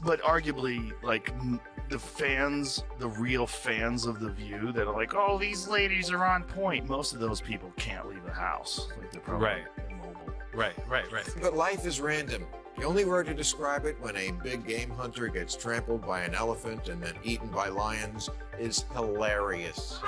But arguably, like the real fans of The View that are like, oh, these ladies are on point. Most of those people can't leave the house. Like they're probably immobile. Right. But life is random. The only word to describe it when a big game hunter gets trampled by an elephant and then eaten by lions is hilarious.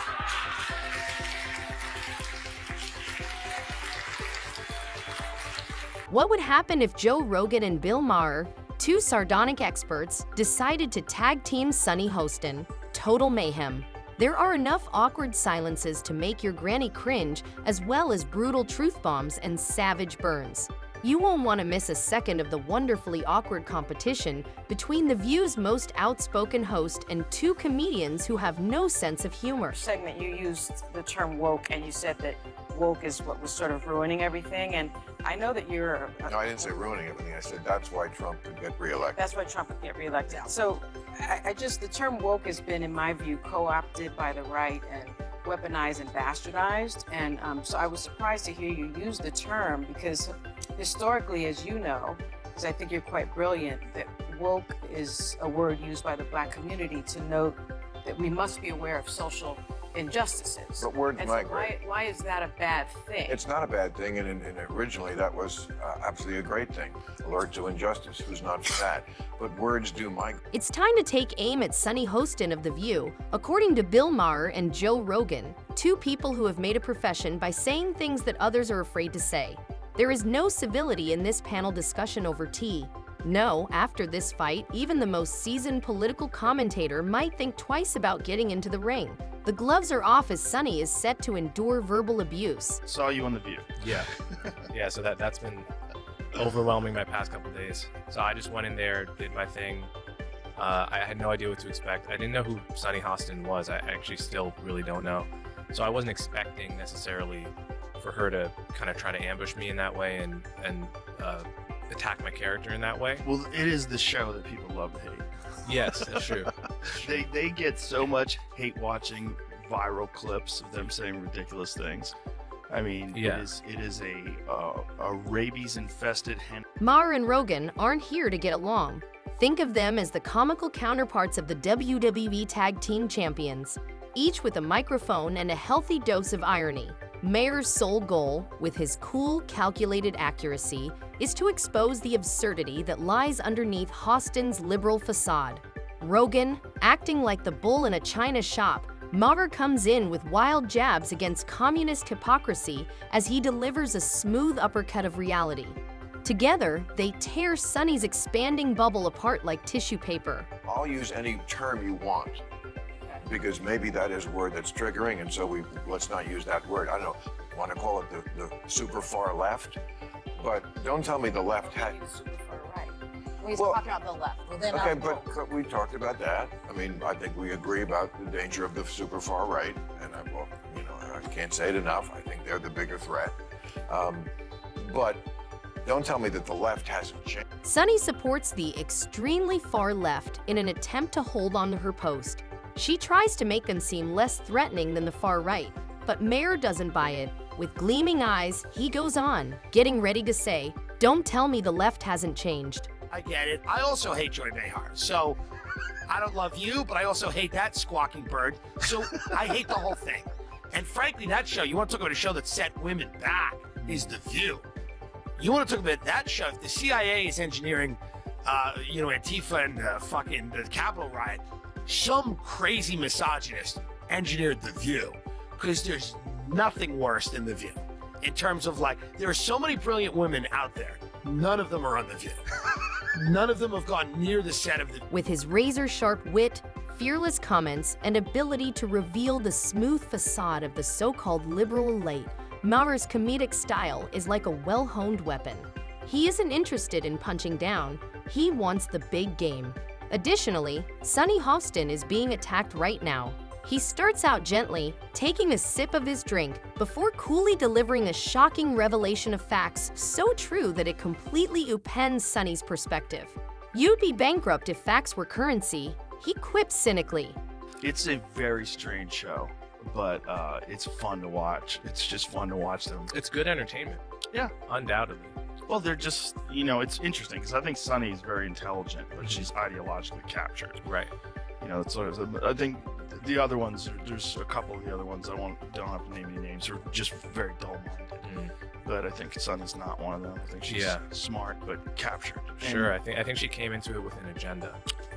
What would happen if Joe Rogan and Bill Maher, two sardonic experts, decided to tag team Sunny Hostin? Total mayhem. There are enough awkward silences to make your granny cringe, as well as brutal truth bombs and savage burns. You won't want to miss a second of the wonderfully awkward competition between The View's most outspoken host and two comedians who have no sense of humor. Segment, you used the term woke, and you said that woke is what was sort of ruining everything. And I know that you're... No, I didn't say ruining everything. I said that's why Trump could get reelected. That's why Trump could get reelected. So the term woke has been, in my view, co-opted by the right and weaponized and bastardized. And so I was surprised to hear you use the term because historically, as you know, because I think you're quite brilliant, that woke is a word used by the Black community to note that we must be aware of social injustices. But words and migrate. So why is that a bad thing? It's not a bad thing, and originally that was absolutely a great thing. Alert to injustice, who's not for that? But words do migrate. It's time to take aim at Sunny Hostin of The View. According to Bill Maher and Joe Rogan, two people who have made a profession by saying things that others are afraid to say. There is no civility in this panel discussion over tea. No, after this fight, even the most seasoned political commentator might think twice about getting into the ring. The gloves are off as Sunny is set to endure verbal abuse. Saw you on The View. Yeah, so that's been overwhelming my past couple days. So I just went in there, did my thing. I had no idea what to expect. I didn't know who Sunny Hostin was. I actually still really don't know. So I wasn't expecting necessarily for her to kind of try to ambush me in that way and attack my character in that way. Well, it is the show that people love to hate. Yes, that's true. They get so much hate watching viral clips of them saying ridiculous things. I mean, Yeah. it is a rabies infested hen. Maher and Rogan aren't here to get along. Think of them as the comical counterparts of the WWE Tag Team Champions, each with a microphone and a healthy dose of irony. Maher's sole goal, with his cool, calculated accuracy, is to expose the absurdity that lies underneath Hostin's liberal facade. Rogan, acting like the bull in a china shop, Maher comes in with wild jabs against communist hypocrisy as he delivers a smooth uppercut of reality. Together, they tear Sunny's expanding bubble apart like tissue paper. I'll use any term you want, because maybe that is a word that's triggering, and so let's not use that word. I don't know, want to call it the super far left, but don't tell me the left had... Super far right. He's Well, talking about the left. Well, then Okay, I'm woke. but we talked about that. I mean, I think we agree about the danger of the super far right, and I can't say it enough. I think they're the bigger threat. But don't tell me that the left hasn't changed. Sunny supports the extremely far left in an attempt to hold on to her post. She tries to make them seem less threatening than the far right, but Maher doesn't buy it. With gleaming eyes, he goes on, getting ready to say, "Don't tell me the left hasn't changed." I get it. I also hate Joy Behar. So I don't love you, but I also hate that squawking bird. So I hate the whole thing. And frankly, that show, you want to talk about a show that set women back, is The View. You want to talk about that show, if the CIA is engineering, Antifa and fucking the Capitol riot, some crazy misogynist engineered The View. Because there's nothing worse than The View. In terms of there are so many brilliant women out there. None of them are on The View. None of them have gone near the set of The With his razor-sharp wit, fearless comments, and ability to reveal the smooth facade of the so-called liberal elite, Maher's comedic style is like a well-honed weapon. He isn't interested in punching down, he wants the big game. Additionally, Sunny Hostin is being attacked right now. He starts out gently, taking a sip of his drink, before coolly delivering a shocking revelation of facts so true that it completely upends Sunny's perspective. "You'd be bankrupt if facts were currency," he quips cynically. It's a very strange show, but it's fun to watch. It's just fun to watch them. It's good entertainment. Yeah. Undoubtedly. Well, they're just, it's interesting because I think Sunny's very intelligent, but she's ideologically captured. Right. That's sort of, I think the other ones, there's a couple of the other ones, don't have to name any names, are just very dull-minded. But I think Sunny's not one of them. I think she's smart, but captured. Sure, I think she came into it with an agenda.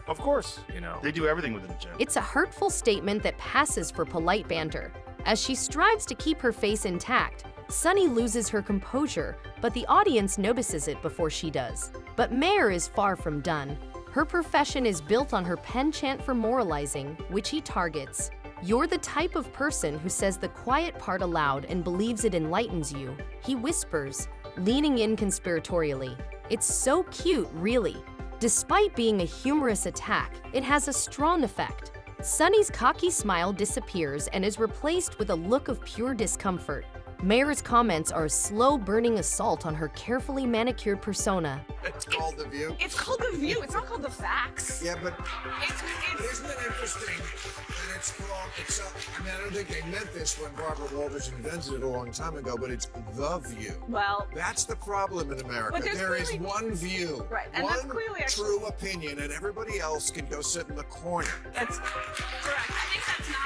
Of course. They do everything with an agenda. It's a hurtful statement that passes for polite banter. As she strives to keep her face intact, Sunny loses her composure, but the audience notices it before she does. But Maher is far from done. Her profession is built on her penchant for moralizing, which he targets. You're the type of person who says the quiet part aloud and believes it enlightens you, he whispers, leaning in conspiratorially. It's so cute, really. Despite being a humorous attack, it has a strong effect. Sunny's cocky smile disappears and is replaced with a look of pure discomfort. Maher's comments are a slow burning assault on her carefully manicured persona. It's called The View. It's called The View. It's not called The Facts. Yeah, but It's isn't it interesting that it's called, I don't think they meant this when Barbara Walters invented it a long time ago, but it's The View. well, That's the problem in America. But there's There is clearly- one view, Right, and one that's clearly actually- true opinion, and everybody else can go sit in the corner. that's correct. I think that's not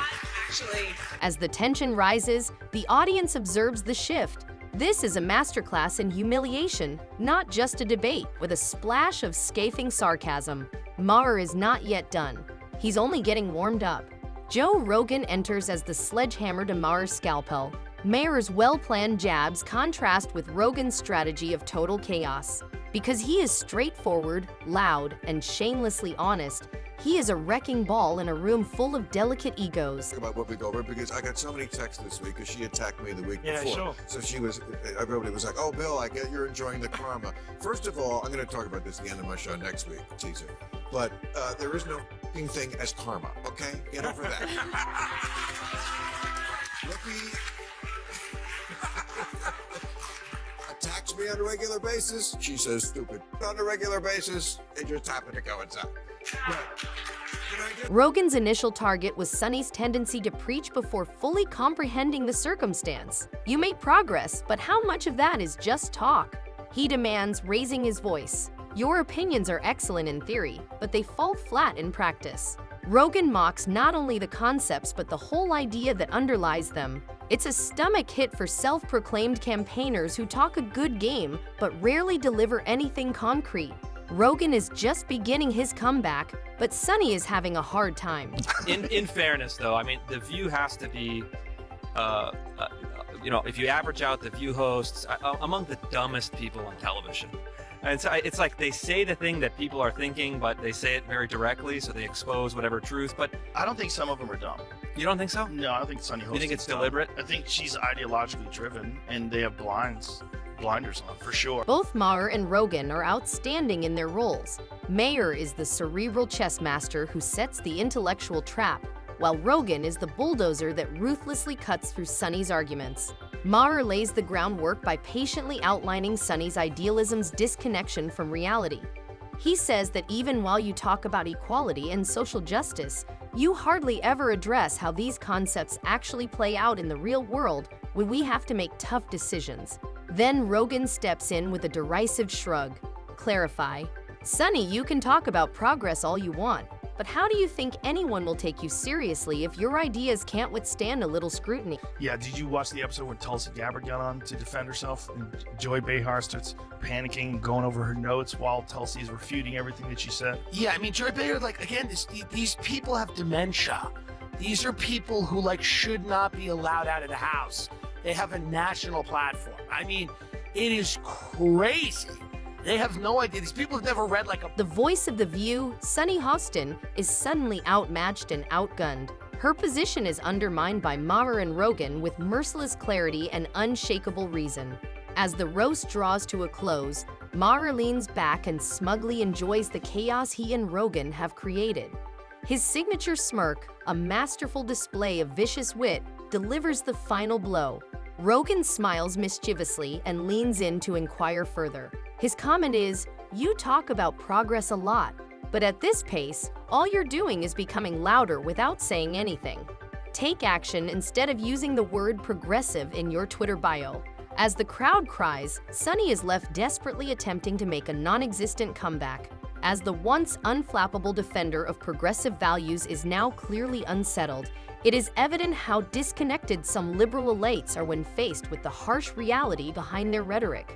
actually. As the tension rises, the audience observes the shift. This is a masterclass in humiliation, not just a debate, with a splash of scathing sarcasm. Maher is not yet done. He's only getting warmed up. Joe Rogan enters as the sledgehammer to Maher's scalpel. Maher's well-planned jabs contrast with Rogan's strategy of total chaos. Because he is straightforward, loud, and shamelessly honest, he is a wrecking ball in a room full of delicate egos. About what we go over, because I got so many texts this week because she attacked me the week Yeah, before. sure. So everybody was like, "Oh, Bill, I get you're enjoying the karma." First of all, I'm going to talk about this at the end of my show next week, teaser. But there is no f***ing thing as karma, okay? Get over that. Whoopi attacks me on a regular basis. She says stupid on a regular basis. It just happened to coincide. Rogan's initial target was Sunny's tendency to preach before fully comprehending the circumstance. You make progress, but how much of that is just talk? He demands, raising his voice. Your opinions are excellent in theory, but they fall flat in practice. Rogan mocks not only the concepts but the whole idea that underlies them. It's a stomach hit for self-proclaimed campaigners who talk a good game but rarely deliver anything concrete. Rogan is just beginning his comeback, but Sunny is having a hard time. In fairness, though, I mean, The View has to be, if you average out The View hosts, among the dumbest people on television. And so it's like they say the thing that people are thinking, but they say it very directly, so they expose whatever truth. But I don't think some of them are dumb. you don't think so? No, I don't think Sunny Hostin. You think it's dumb. deliberate? I think she's ideologically driven, and they have blinders on for sure. Both Maher and Rogan are outstanding in their roles. Maher is the cerebral chess master who sets the intellectual trap, while Rogan is the bulldozer that ruthlessly cuts through Sunny's arguments. Maher lays the groundwork by patiently outlining Sunny's idealism's disconnection from reality. He says that even while you talk about equality and social justice, you hardly ever address how these concepts actually play out in the real world when we have to make tough decisions. Then Rogan steps in with a derisive shrug. Clarify. Sunny, you can talk about progress all you want, but how do you think anyone will take you seriously if your ideas can't withstand a little scrutiny? Yeah, did you watch the episode when Tulsi Gabbard got on to defend herself? And Joy Behar starts panicking and going over her notes while Tulsi is refuting everything that she said. Yeah, I mean, Joy Behar, again, these people have dementia. These are people who, should not be allowed out of the house. They have a national platform. I mean, it is crazy. They have no idea. These people have never read The voice of The View, Sunny Hostin, is suddenly outmatched and outgunned. Her position is undermined by Maher and Rogan with merciless clarity and unshakable reason. As the roast draws to a close, Maher leans back and smugly enjoys the chaos he and Rogan have created. His signature smirk, a masterful display of vicious wit, delivers the final blow. Rogan smiles mischievously and leans in to inquire further. His comment is, "You talk about progress a lot, but at this pace, all you're doing is becoming louder without saying anything. Take action instead of using the word progressive in your Twitter bio." As the crowd cries, Sunny is left desperately attempting to make a non-existent comeback. As the once unflappable defender of progressive values is now clearly unsettled, it is evident how disconnected some liberal elites are when faced with the harsh reality behind their rhetoric.